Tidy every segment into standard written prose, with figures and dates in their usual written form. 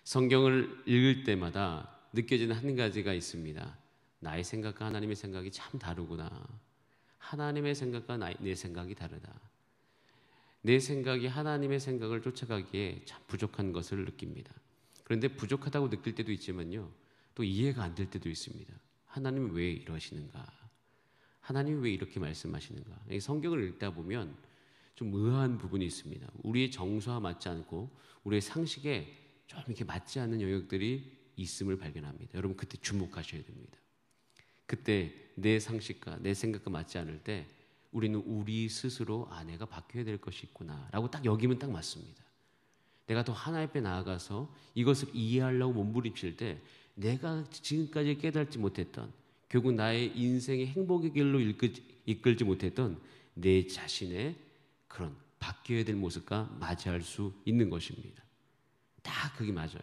성경을 읽을 때마다 느껴지는 한 가지가 있습니다. 나의 생각과 하나님의 생각이 참 다르구나. 하나님의 생각과 내 생각이 다르다. 내 생각이 하나님의 생각을 쫓아가기에 참 부족한 것을 느낍니다. 그런데 부족하다고 느낄 때도 있지만요, 또 이해가 안 될 때도 있습니다. 하나님은 왜 이러시는가? 하나님이 왜 이렇게 말씀하시는가? 성경을 읽다 보면 좀 의아한 부분이 있습니다. 우리의 정서와 맞지 않고 우리의 상식에 좀 이렇게 맞지 않는 영역들이 있음을 발견합니다. 여러분 그때 주목하셔야 됩니다. 그때 내 상식과 내 생각과 맞지 않을 때 우리는 우리 스스로 내가 바뀌어야 될 것이 있구나 라고 딱 여기면 딱 맞습니다. 내가 더 하나님 앞에 나아가서 이것을 이해하려고 몸부림칠 때 내가 지금까지 깨닫지 못했던, 결국 나의 인생의 행복의 길로 이끌지 못했던 내 자신의 그런 바뀌어야 될 모습과 맞이할 수 있는 것입니다. 딱 그게 맞아요.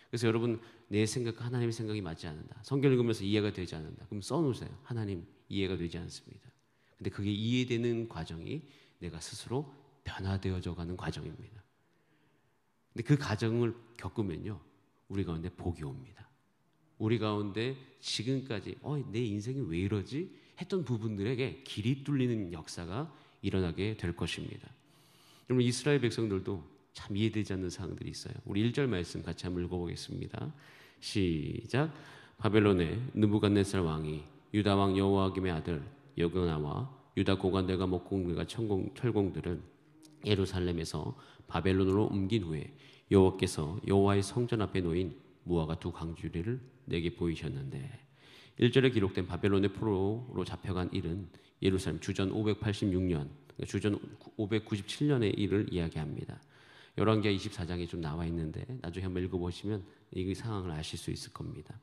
그래서 여러분, 내 생각과 하나님의 생각이 맞지 않는다, 성경 읽으면서 이해가 되지 않는다, 그럼 써놓으세요. 하나님 이해가 되지 않습니다. 근데 그게 이해되는 과정이 내가 스스로 변화되어져 가는 과정입니다. 근데 그 과정을 겪으면요, 우리 가운데 복이 옵니다. 우리 가운데 지금까지 내 인생이 왜 이러지? 했던 부분들에게 길이 뚫리는 역사가 일어나게 될 것입니다. 여러분, 이스라엘 백성들도 참 이해되지 않는 사항들이 있어요. 우리 1절 말씀 같이 한번 읽어보겠습니다. 시작. 바벨론의 느부갓네살 왕이 유다 왕 여호야김의 아들 여호야나와 유다 고관들과 목공들과 철공들을 예루살렘에서 바벨론으로 옮긴 후에 여호와께서 여호와의 성전 앞에 놓인 무화과 두 광주리를 내게 보이셨는데, 1절에 기록된 바벨론의 포로로 잡혀간 일은 예루살렘 주전 586년, 주전 597년의 일을 이야기합니다. 열왕기하 24장에 좀 나와 있는데 나중에 한번 읽어보시면 이 상황을 아실 수 있을 겁니다.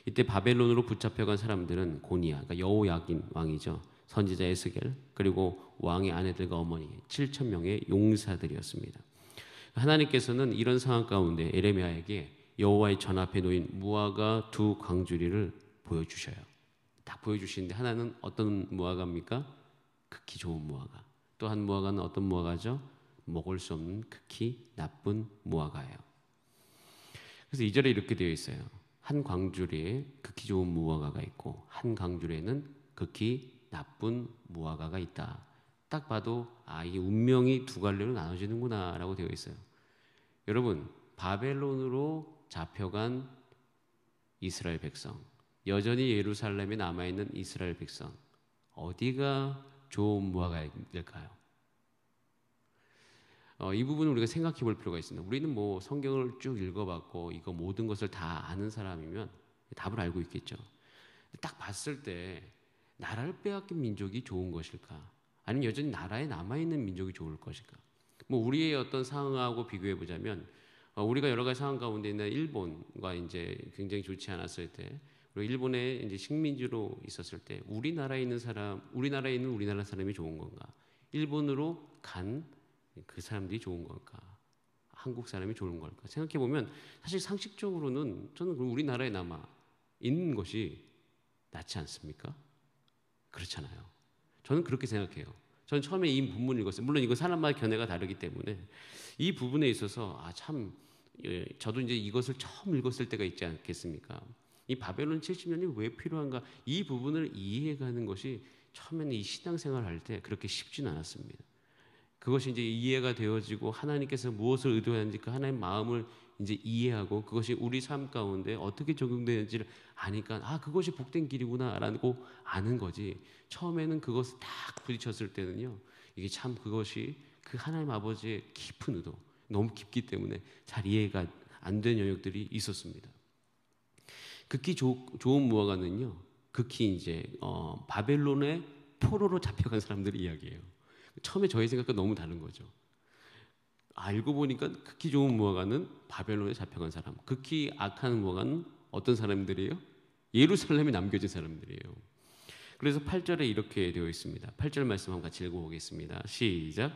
이때 바벨론으로 붙잡혀간 사람들은 고니야, 그러니까 여호야긴 왕이죠, 선지자 에스겔, 그리고 왕의 아내들과 어머니 7,000명의 용사들이었습니다. 하나님께서는 이런 상황 가운데 에레미야에게 여호와의 전 앞에 놓인 무화과 두 광주리를 보여주셔요. 딱 보여주시는데, 하나는 어떤 무화과입니까? 극히 좋은 무화과. 또 한 무화과는 어떤 무화과죠? 먹을 수 없는 극히 나쁜 무화과예요. 그래서 2절에 이렇게 되어 있어요. 한 광주리에 극히 좋은 무화과가 있고 한 광주리에는 극히 나쁜 무화과가 있다. 딱 봐도 이게 운명이 두 갈래로 나눠지는구나 라고 되어 있어요. 여러분, 바벨론으로 잡혀간 이스라엘 백성, 여전히 예루살렘에 남아있는 이스라엘 백성, 어디가 좋은 무화과일까요? 이 부분을 우리가 생각해 볼 필요가 있습니다. 우리는 뭐 성경을 쭉 읽어봤고 이거 모든 것을 다 아는 사람이면 답을 알고 있겠죠. 딱 봤을 때 나라를 빼앗긴 민족이 좋은 것일까? 아니면 여전히 나라에 남아있는 민족이 좋을 것일까? 뭐 우리의 어떤 상황하고 비교해 보자면, 우리가 여러 가지 상황 가운데 있는 일본과 이제 굉장히 좋지 않았을 때, 그리고 일본에 이제 식민지로 있었을 때, 우리나라에 있는 우리나라 사람이 좋은 건가? 일본으로 간 그 사람들이 좋은 걸까? 한국 사람이 좋은 걸까? 생각해 보면 사실 상식적으로는 저는 우리나라에 남아 있는 것이 낫지 않습니까? 그렇잖아요. 저는 그렇게 생각해요. 저는 처음에 이 본문을 읽었어요. 물론 이거 사람마다 견해가 다르기 때문에 이 부분에 있어서 저도 이제 이것을 처음 읽었을 때가 있지 않겠습니까? 이 바벨론 70년이 왜 필요한가? 이 부분을 이해가는 것이 처음에는 이 신앙생활을 할 때 그렇게 쉽지는 않았습니다. 그것이 이제 이해가 되어지고 하나님께서 무엇을 의도하는지 그 하나님의 마음을 이제 이해하고 그것이 우리 삶 가운데 어떻게 적용되는지를 아니까 그것이 복된 길이구나라고 아는 거지, 처음에는 그것을 딱 부딪혔을 때는요, 이게 참 그것이 그 하나님 아버지의 깊은 의도, 너무 깊기 때문에 잘 이해가 안 된 영역들이 있었습니다. 극히 좋은 무화과는요, 극히 이제 바벨론의 포로로 잡혀간 사람들의 이야기예요. 처음에 저의 생각과 너무 다른 거죠. 알고 보니까 극히 좋은 무화과는 바벨론에 잡혀간 사람, 극히 악한 무화과는 어떤 사람들이에요? 예루살렘에 남겨진 사람들이에요. 그래서 8절에 이렇게 되어 있습니다. 8절 말씀 한번 같이 읽어보겠습니다. 시작.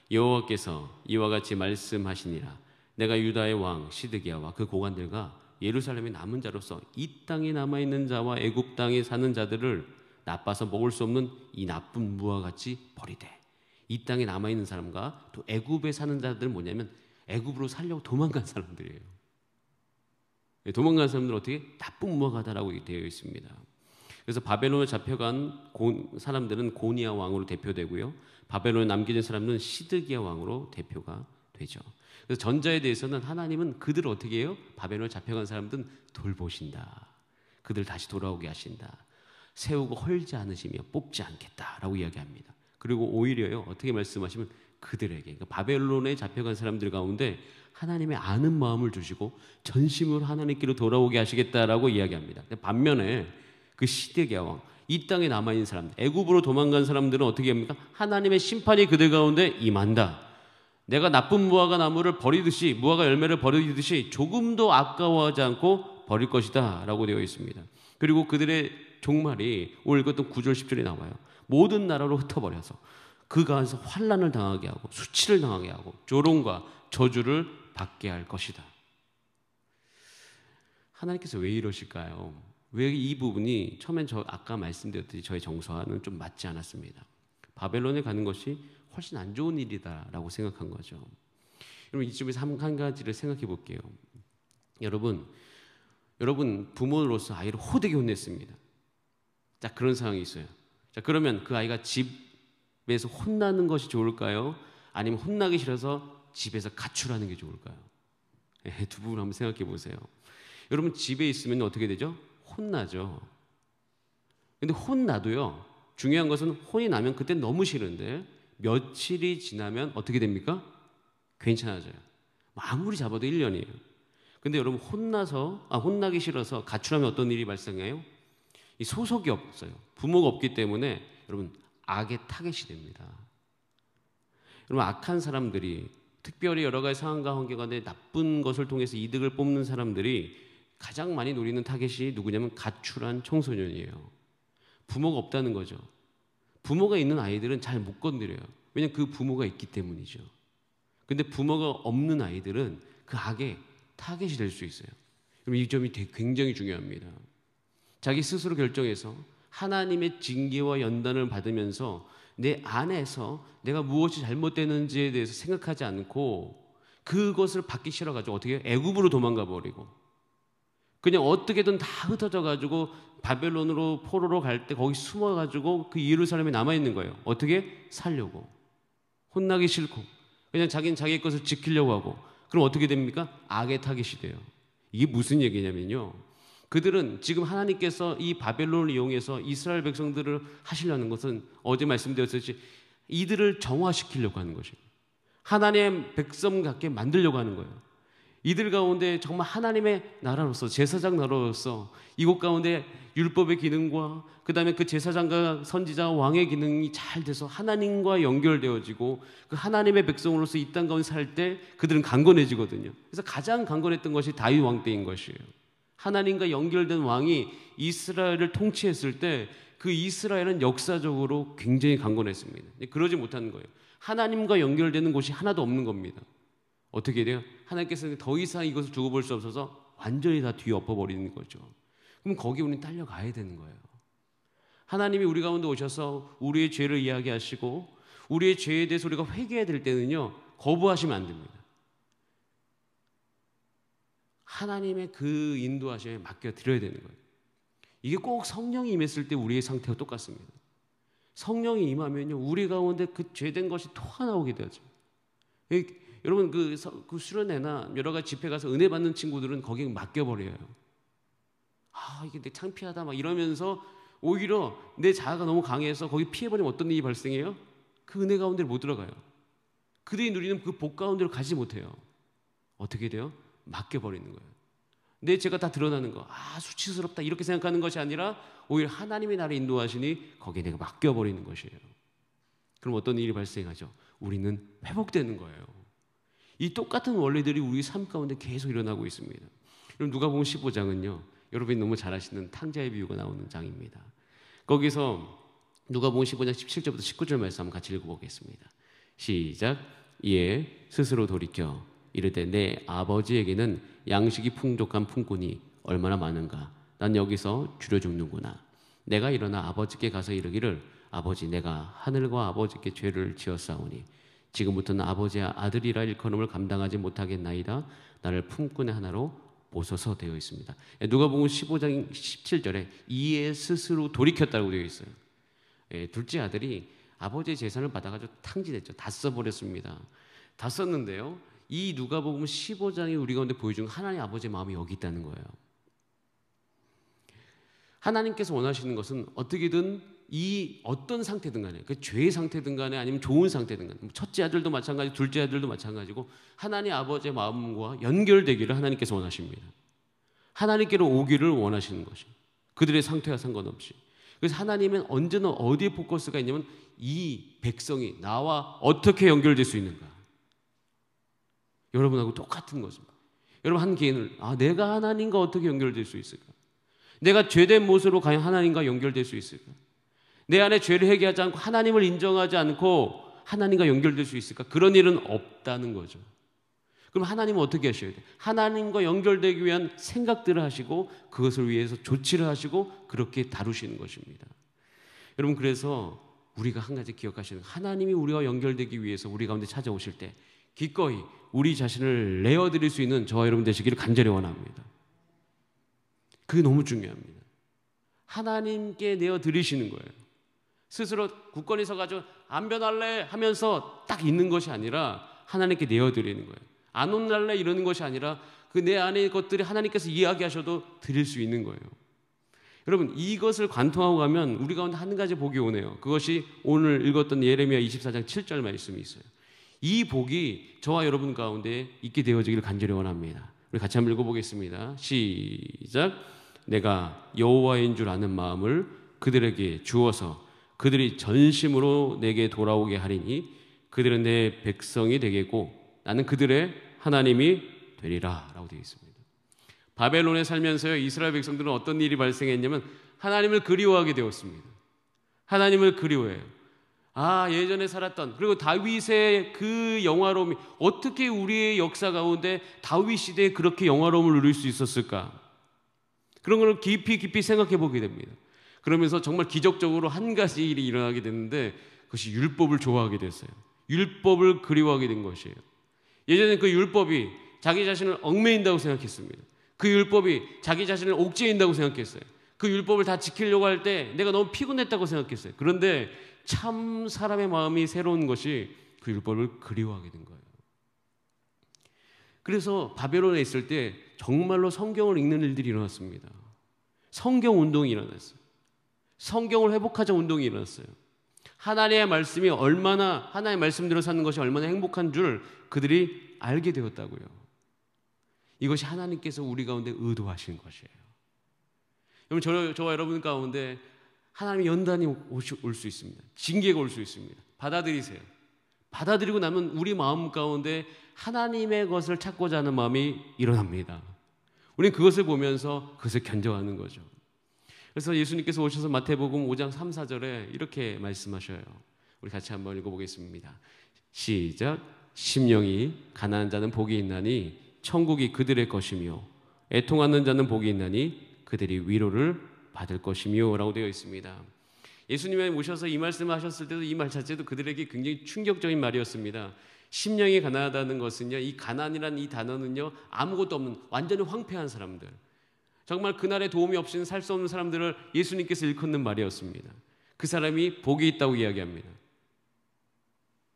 여호와께서 이와 같이 말씀하시니라. 내가 유다의 왕 시드기야와 그 고관들과 예루살렘의 남은 자로서 이 땅에 남아있는 자와 애굽 땅에 사는 자들을 나빠서 먹을 수 없는 이 나쁜 무화같이 버리되, 이 땅에 남아있는 사람과 또 애굽에 사는 자들은 뭐냐면 애굽으로 살려고 도망간 사람들이에요. 도망간 사람들은 어떻게? 나쁜 무화과다라고 되어 있습니다. 그래서 바벨론에 잡혀간 사람들은 고니아 왕으로 대표되고요. 바벨론에 남겨진 사람은 시드기야 왕으로 대표가 되죠. 그래서 전자에 대해서는 하나님은 그들을 어떻게 해요? 바벨론에 잡혀간 사람들은 돌보신다. 그들 다시 돌아오게 하신다. 세우고 헐지 않으시며 뽑지 않겠다라고 이야기합니다. 그리고 오히려요, 어떻게 말씀하시면 그들에게, 그러니까 바벨론에 잡혀간 사람들 가운데 하나님의 아는 마음을 주시고 전심으로 하나님께로 돌아오게 하시겠다라고 이야기합니다. 반면에 그 시드기야 왕, 이 땅에 남아있는 사람들, 애굽으로 도망간 사람들은 어떻게 합니까? 하나님의 심판이 그들 가운데 임한다. 내가 나쁜 무화과 나무를 버리듯이, 무화과 열매를 버리듯이 조금도 아까워하지 않고 버릴 것이다 라고 되어 있습니다. 그리고 그들의 종말이 오늘 이것도 9절 10절에 나와요. 모든 나라로 흩어버려서 그 가운데서 환난을 당하게 하고 수치를 당하게 하고 조롱과 저주를 받게 할 것이다. 하나님께서 왜 이러실까요? 왜 이 부분이 처음엔 아까 말씀드렸듯이 저의 정서와는 좀 맞지 않았습니다. 바벨론에 가는 것이 훨씬 안 좋은 일이다라고 생각한 거죠. 여러분, 이쯤에서 한 가지를 생각해 볼게요. 여러분 부모로서 아이를 호되게 혼냈습니다. 자, 그런 상황이 있어요. 자, 그러면 그 아이가 집에서 혼나는 것이 좋을까요? 아니면 혼나기 싫어서 집에서 가출하는 게 좋을까요? 두 부분 한번 생각해 보세요. 여러분, 집에 있으면 어떻게 되죠? 혼나죠. 근데 혼나도요, 중요한 것은 혼이 나면 그때 너무 싫은데 며칠이 지나면 어떻게 됩니까? 괜찮아져요. 아무리 잡아도 1년이에요. 근데 여러분, 혼나기 싫어서 가출하면 어떤 일이 발생해요? 이 소속이 없어요. 부모가 없기 때문에 여러분, 악의 타겟이 됩니다. 여러분, 악한 사람들이, 특별히 여러 가지 상황과 환경 가운데 나쁜 것을 통해서 이득을 뽑는 사람들이 가장 많이 노리는 타겟이 누구냐면 가출한 청소년이에요. 부모가 없다는 거죠. 부모가 있는 아이들은 잘 못 건드려요. 왜냐하면 그 부모가 있기 때문이죠. 근데 부모가 없는 아이들은 그 악의 타겟이 될 수 있어요. 그럼 이 점이 굉장히 중요합니다. 자기 스스로 결정해서 하나님의 징계와 연단을 받으면서 내 안에서 내가 무엇이 잘못되는지에 대해서 생각하지 않고 그것을 받기 싫어가지고 어떻게 해요? 애굽으로 도망가 버리고 그냥 어떻게든 다 흩어져가지고 바벨론으로 포로로 갈 때 거기 숨어가지고 그 예루살렘에 남아있는 거예요. 어떻게? 살려고. 혼나기 싫고 그냥 자기는 자기 것을 지키려고 하고 그럼 어떻게 됩니까? 악의 타겟이 돼요. 이게 무슨 얘기냐면요, 그들은 지금 하나님께서 이 바벨론을 이용해서 이스라엘 백성들을 하시려는 것은 어제 말씀드렸듯이 이들을 정화시키려고 하는 것이에요. 하나님의 백성 같게 만들려고 하는 거예요. 이들 가운데 정말 하나님의 나라로서, 제사장 나라로서 이곳 가운데 율법의 기능과 그 다음에 그 제사장과 선지자 왕의 기능이 잘 돼서 하나님과 연결되어지고 그 하나님의 백성으로서 이 땅 가운데 살 때 그들은 강건해지거든요. 그래서 가장 강건했던 것이 다윗 왕 때인 것이에요. 하나님과 연결된 왕이 이스라엘을 통치했을 때 그 이스라엘은 역사적으로 굉장히 강건했습니다. 그러지 못하는 거예요. 하나님과 연결되는 곳이 하나도 없는 겁니다. 어떻게 돼요? 하나님께서는 더 이상 이것을 두고 볼 수 없어서 완전히 다 뒤엎어버리는 거죠. 그럼 거기 우리는 딸려가야 되는 거예요. 하나님이 우리 가운데 오셔서 우리의 죄를 이야기하시고 우리의 죄에 대해서 우리가 회개해야 될 때는요, 거부하시면 안 됩니다. 하나님의 그 인도하심에 맡겨드려야 되는 거예요. 이게 꼭 성령이 임했을 때 우리의 상태가 똑같습니다. 성령이 임하면요, 우리 가운데 그 죄된 것이 토하나오게 되죠. 여러분, 그 수련회나 여러 가지 집회 가서 은혜 받는 친구들은 거기에 맡겨버려요. 이게 내 창피하다 막 이러면서 오히려 내 자아가 너무 강해서 거기 피해버리면 어떤 일이 발생해요? 그 은혜 가운데를 못 들어가요. 그들이 누리는 그 복 가운데로 가지 못해요. 어떻게 돼요? 맡겨버리는 거예요. 내 죄가 다 드러나는 거, 수치스럽다 이렇게 생각하는 것이 아니라 오히려 하나님이 나를 인도하시니 거기에 내가 맡겨버리는 것이에요. 그럼 어떤 일이 발생하죠? 우리는 회복되는 거예요. 이 똑같은 원리들이 우리 삶 가운데 계속 일어나고 있습니다. 그럼 누가복음 15장은요, 여러분이 너무 잘 아시는 탕자의 비유가 나오는 장입니다. 거기서 누가복음 15장 17절부터 19절 말씀 한번 같이 읽어보겠습니다. 시작. 이에 스스로 돌이켜 이르되 내 아버지에게는 양식이 풍족한 품꾼이 얼마나 많은가. 난 여기서 줄여 죽는구나. 내가 일어나 아버지께 가서 이르기를 아버지, 내가 하늘과 아버지께 죄를 지었사오니 지금부터는 아버지의 아들이라 일컬음을 감당하지 못하겠나이다. 나를 품꾼의 하나로 보소서 되어 있습니다. 누가복음 15장 17절에 이에 스스로 돌이켰다고 되어 있어요. 둘째 아들이 아버지의 재산을 받아가지고 탕진했죠. 다 써버렸습니다. 다 썼는데요, 이 누가복음 15장이 우리 가운데 보여준 하나님 아버지의 마음이 여기 있다는 거예요. 하나님께서 원하시는 것은 어떻게든 이 어떤 상태든 간에, 그 죄의 상태든 간에 아니면 좋은 상태든 간에, 첫째 아들도 마찬가지, 둘째 아들도 마찬가지고 하나님 아버지의 마음과 연결되기를 하나님께서 원하십니다. 하나님께로 오기를 원하시는 것이, 그들의 상태와 상관없이. 그래서 하나님은 언제나 어디에 포커스가 있냐면 이 백성이 나와 어떻게 연결될 수 있는가. 여러분하고 똑같은 것입니다. 여러분 한 개인을 내가 하나님과 어떻게 연결될 수 있을까? 내가 죄된 모습으로 과연 하나님과 연결될 수 있을까? 내 안에 죄를 회개하지 않고 하나님을 인정하지 않고 하나님과 연결될 수 있을까? 그런 일은 없다는 거죠. 그럼 하나님은 어떻게 하셔야 돼요? 하나님과 연결되기 위한 생각들을 하시고 그것을 위해서 조치를 하시고 그렇게 다루시는 것입니다. 여러분, 그래서 우리가 한 가지 기억하시는, 하나님이 우리와 연결되기 위해서 우리 가운데 찾아오실 때 기꺼이 우리 자신을 내어드릴 수 있는 저와 여러분 되시기를 간절히 원합니다. 그게 너무 중요합니다. 하나님께 내어드리시는 거예요. 스스로 굳건히 서가지고 안 변할래 하면서 딱 있는 것이 아니라 하나님께 내어드리는 거예요. 안 혼날래 이러는 것이 아니라 그 내 안의 것들이 하나님께서 이야기하셔도 드릴 수 있는 거예요. 여러분, 이것을 관통하고 가면 우리 가운데 한 가지 복이 오네요. 그것이 오늘 읽었던 예레미야 24장 7절 말씀이 있어요. 이 복이 저와 여러분 가운데 있게 되어지기를 간절히 원합니다. 우리 같이 한번 읽어보겠습니다. 시작. 내가 여호와인 줄 아는 마음을 그들에게 주어서 그들이 전심으로 내게 돌아오게 하리니 그들은 내 백성이 되겠고 나는 그들의 하나님이 되리라 라고 되어 있습니다. 바벨론에 살면서요, 이스라엘 백성들은 어떤 일이 발생했냐면 하나님을 그리워하게 되었습니다. 하나님을 그리워해요. 예전에 살았던, 그리고 다윗의 그 영화로움이 어떻게 우리의 역사 가운데 다윗 시대에 그렇게 영화로움을 누릴 수 있었을까? 그런 걸 깊이 생각해 보게 됩니다. 그러면서 정말 기적적으로 한 가지 일이 일어나게 됐는데 그것이 율법을 좋아하게 됐어요. 율법을 그리워하게 된 것이에요. 예전에 그 율법이 자기 자신을 얽매인다고 생각했습니다. 그 율법이 자기 자신을 옥죄인다고 생각했어요. 그 율법을 다 지키려고 할 때 내가 너무 피곤했다고 생각했어요. 그런데 참 사람의 마음이 새로운 것이 그 율법을 그리워하게 된 거예요. 그래서 바벨론에 있을 때 정말로 성경을 읽는 일들이 일어났습니다. 성경 운동이 일어났어요. 성경을 회복하자 운동이 일어났어요. 하나님의 말씀이 얼마나, 하나님의 말씀대로 사는 것이 얼마나 행복한 줄 그들이 알게 되었다고요. 이것이 하나님께서 우리 가운데 의도하신 것이에요. 여러분, 저와 여러분 가운데 하나님의 연단이 올 수 있습니다. 징계가 올 수 있습니다. 받아들이세요. 받아들이고 나면 우리 마음 가운데 하나님의 것을 찾고자 하는 마음이 일어납니다. 우리는 그것을 보면서 그것을 견뎌하는 거죠. 그래서 예수님께서 오셔서 마태복음 5장 3, 4절에 이렇게 말씀하셔요. 우리 같이 한번 읽어보겠습니다. 시작. 심령이 가난한 자는 복이 있나니 천국이 그들의 것이며 애통하는 자는 복이 있나니 그들이 위로를 받을 것이며 라고 되어 있습니다. 예수님이 오셔서 이 말씀을 하셨을 때도 이 말 자체도 그들에게 굉장히 충격적인 말이었습니다. 심령이 가난하다는 것은요, 이 가난이라는 이 단어는요, 아무것도 없는 완전히 황폐한 사람들, 정말 그날의 도움이 없이는 살 수 없는 사람들을 예수님께서 일컫는 말이었습니다. 그 사람이 복이 있다고 이야기합니다.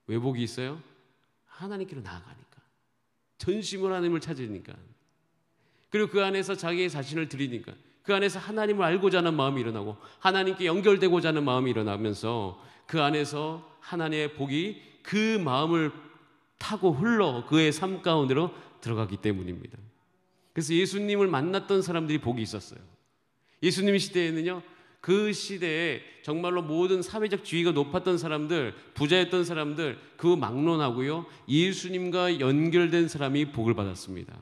왜 복이 있어요? 하나님께로 나아가니까, 전심으로 하나님을 찾으니까, 그리고 그 안에서 자기의 자신을 드리니까, 그 안에서 하나님을 알고자 하는 마음이 일어나고 하나님께 연결되고자 하는 마음이 일어나면서 그 안에서 하나님의 복이 그 마음을 타고 흘러 그의 삶 가운데로 들어가기 때문입니다. 그래서 예수님을 만났던 사람들이 복이 있었어요. 예수님 시대에는요, 그 시대에 정말로 모든 사회적 지위가 높았던 사람들, 부자였던 사람들, 그 막론하고요, 예수님과 연결된 사람이 복을 받았습니다.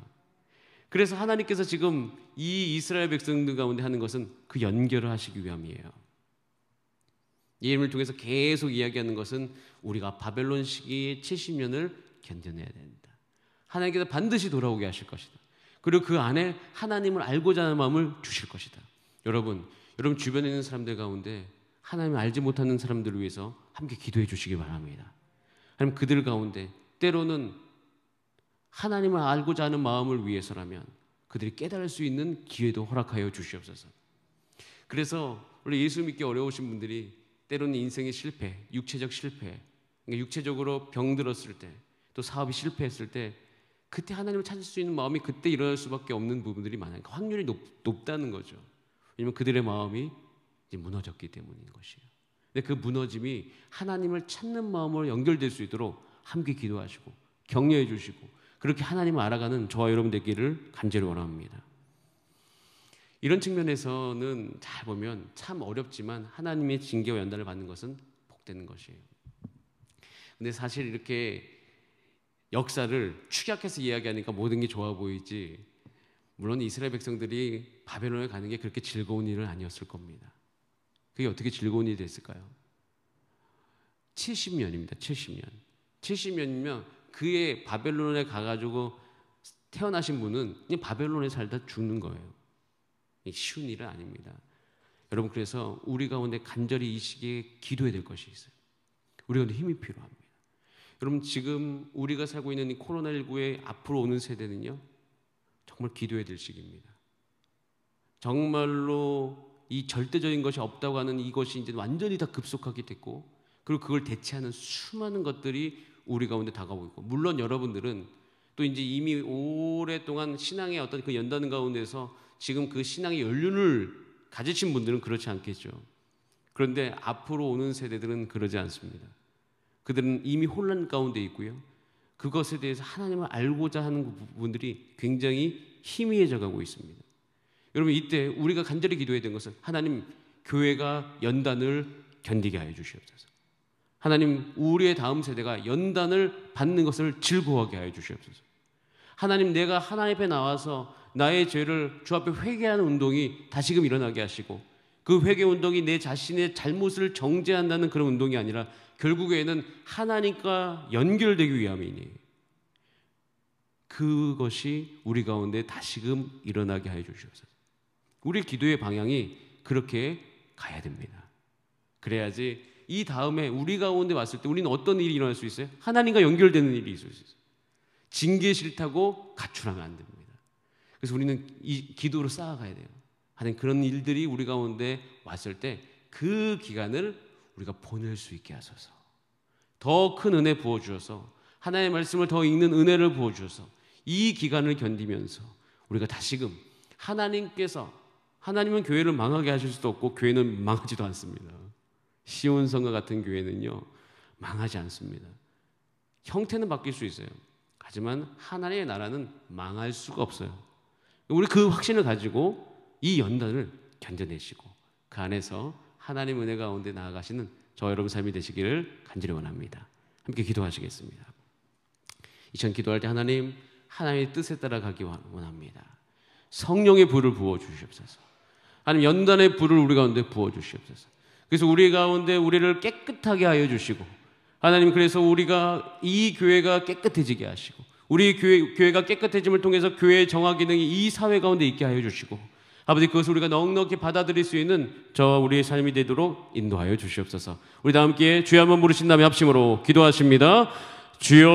그래서 하나님께서 지금 이 이스라엘 백성들 가운데 하는 것은 그 연결을 하시기 위함이에요. 이 예언을 통해서 계속 이야기하는 것은 우리가 바벨론 시기의 70년을 견뎌내야 된다. 하나님께서 반드시 돌아오게 하실 것이다. 그리고 그 안에 하나님을 알고자 하는 마음을 주실 것이다. 여러분 주변에 있는 사람들 가운데 하나님을 알지 못하는 사람들을 위해서 함께 기도해 주시기 바랍니다. 하나님, 그들 가운데 때로는 하나님을 알고자 하는 마음을 위해서라면, 그들이 깨달을 수 있는 기회도 허락하여 주시옵소서. 그래서 원래 예수 믿기 어려우신 분들이 때로는 인생의 실패, 육체적 실패, 그러니까 육체적으로 병들었을 때, 또 사업이 실패했을 때 그때 하나님을 찾을 수 있는 마음이 그때 일어날 수밖에 없는 부분들이 많아요. 그러니까 확률이 높다는 거죠. 왜냐하면 그들의 마음이 이제 무너졌기 때문인 것이에요. 근데 그 무너짐이 하나님을 찾는 마음으로 연결될 수 있도록 함께 기도하시고 격려해 주시고 그렇게 하나님을 알아가는 저와 여러분 되기를 간절히 원합니다. 이런 측면에서는 잘 보면 참 어렵지만 하나님의 징계와 연단을 받는 것은 복되는 것이에요. 근데 사실 이렇게 역사를 축약해서 이야기하니까 모든 게 좋아 보이지, 물론 이스라엘 백성들이 바벨론에 가는 게 그렇게 즐거운 일은 아니었을 겁니다. 그게 어떻게 즐거운 일이 됐을까요? 70년입니다. 70년. 70년이면 그의 바벨론에 가가지고 태어나신 분은 그냥 바벨론에 살다 죽는 거예요. 쉬운 일은 아닙니다. 여러분, 그래서 우리 가운데 간절히 이 시기에 기도해야 될 것이 있어요. 우리 가운데 힘이 필요합니다. 여러분, 지금 우리가 살고 있는 이 코로나19의 앞으로 오는 세대는요, 정말 기도해야 될 시기입니다. 정말로 이 절대적인 것이 없다고 하는 이것이 이제 완전히 다 급속하게 됐고, 그리고 그걸 대체하는 수많은 것들이 우리 가운데 다가오고 있고, 물론 여러분들은 또 이제 이미 오랫동안 신앙의 어떤 그 연단 가운데서 지금 그 신앙의 연륜을 가지신 분들은 그렇지 않겠죠. 그런데 앞으로 오는 세대들은 그러지 않습니다. 그들은 이미 혼란 가운데 있고요. 그것에 대해서 하나님을 알고자 하는 부분들이 굉장히 희미해져 가고 있습니다. 여러분, 이때 우리가 간절히 기도해야 되는 것은 하나님, 교회가 연단을 견디게 하여 주시옵소서. 하나님, 우리의 다음 세대가 연단을 받는 것을 즐거워하게 하여 주시옵소서. 하나님, 내가 하나님 앞에 나와서 나의 죄를 주 앞에 회개하는 운동이 다시금 일어나게 하시고, 그 회개 운동이 내 자신의 잘못을 정죄한다는 그런 운동이 아니라 결국에는 하나님과 연결되기 위함이니, 그것이 우리 가운데 다시금 일어나게 하여 주시옵소서. 우리 기도의 방향이 그렇게 가야 됩니다. 그래야지 이 다음에 우리 가운데 왔을 때 우리는 어떤 일이 일어날 수 있어요? 하나님과 연결되는 일이 있을 수 있어요. 징계 싫다고 가출하면 안 됩니다. 그래서 우리는 이 기도로 쌓아가야 돼요. 하나님, 그런 일들이 우리 가운데 왔을 때 그 기간을 우리가 보낼 수 있게 하소서. 더 큰 은혜 부어주셔서, 하나님의 말씀을 더 읽는 은혜를 부어주셔서 이 기간을 견디면서 우리가 다시금 하나님은 교회를 망하게 하실 수도 없고 교회는 망하지도 않습니다. 시온성과 같은 교회는요, 망하지 않습니다. 형태는 바뀔 수 있어요. 하지만 하나님의 나라는 망할 수가 없어요. 우리 그 확신을 가지고 이 연단을 견뎌내시고 그 안에서 하나님 은혜 가운데 나아가시는 저와 여러분 삶이 되시기를 간절히 원합니다. 함께 기도하시겠습니다. 이전 기도할 때 하나님의 뜻에 따라 가기 원합니다. 성령의 불을 부어주시옵소서. 하나님, 연단의 불을 우리 가운데 부어주시옵소서. 그래서 우리 가운데 우리를 깨끗하게 하여 주시고, 하나님, 그래서 우리가 이 교회가 깨끗해지게 하시고, 우리 교회가 깨끗해짐을 통해서 교회의 정화 기능이 이 사회 가운데 있게 하여 주시고, 아버지, 그것을 우리가 넉넉히 받아들일 수 있는 저와 우리의 삶이 되도록 인도하여 주시옵소서. 우리 다 함께 주여 한번 부르신 다음에 합심으로 기도하십니다. 주여,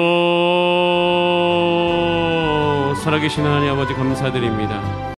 살아계신 하나님 아버지, 감사드립니다.